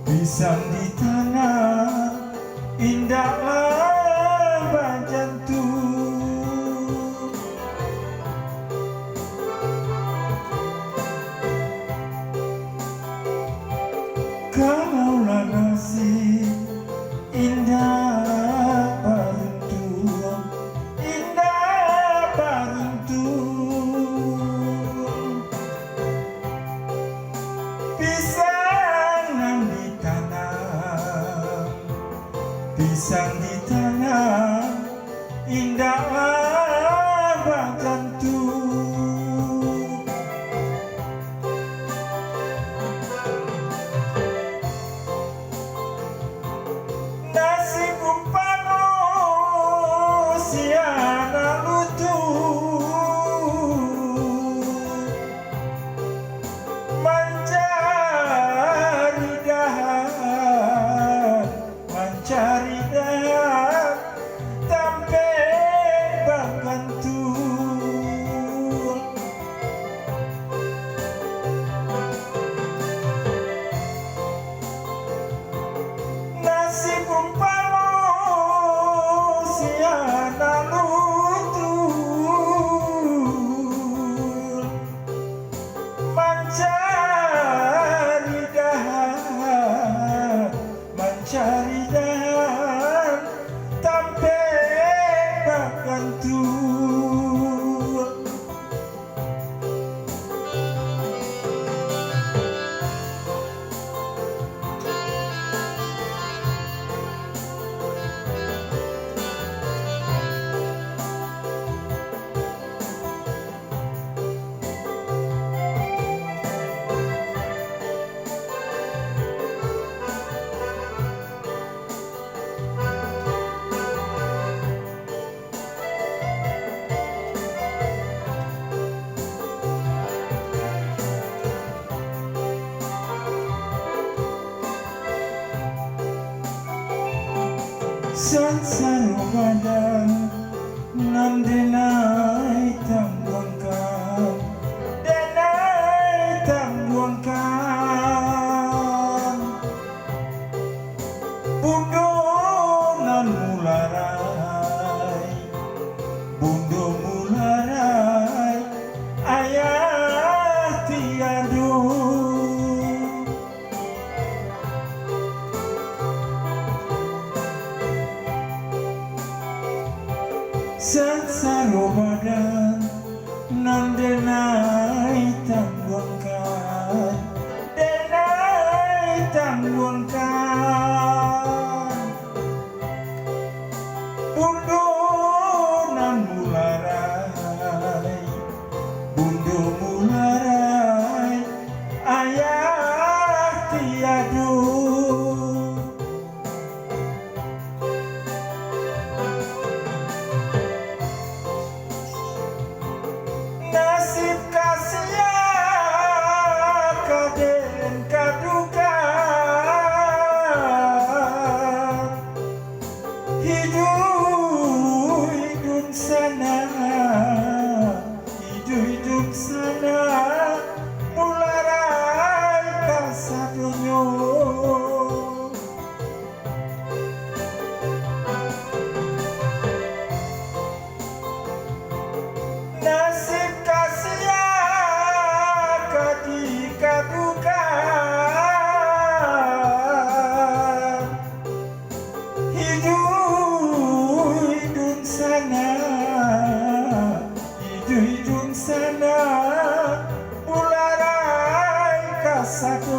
Pisang di tanah indahlah bajantung. Kalaulah nasib indah beruntung, indah beruntung. Pisang di tanah, pisang di tanah indahlah bajantung. Nasib umpan siana lutuh, mencari dahan, mencari dahan sampai bergantung. Nasib umpama siana luntur, mencari dahan, mencari dahan sampai bergantung. Sansaro badan nan denai tangguangkan, denai tangguangkan. Bundo nan mularai, bundo mularai, ayah tiadu. Sansaro badan nan denai tangguangkan, denai tangguangkan. Bundo nan mularai, bundo mularai, ayah tiadu. Nasib kasia kaden kaduka, hidup hidup sana, hidup hidup sana, mularai kasadonyo. Nasib kasia kadukan, hidup hidup sana, hidup hidup sana, mularai kasado.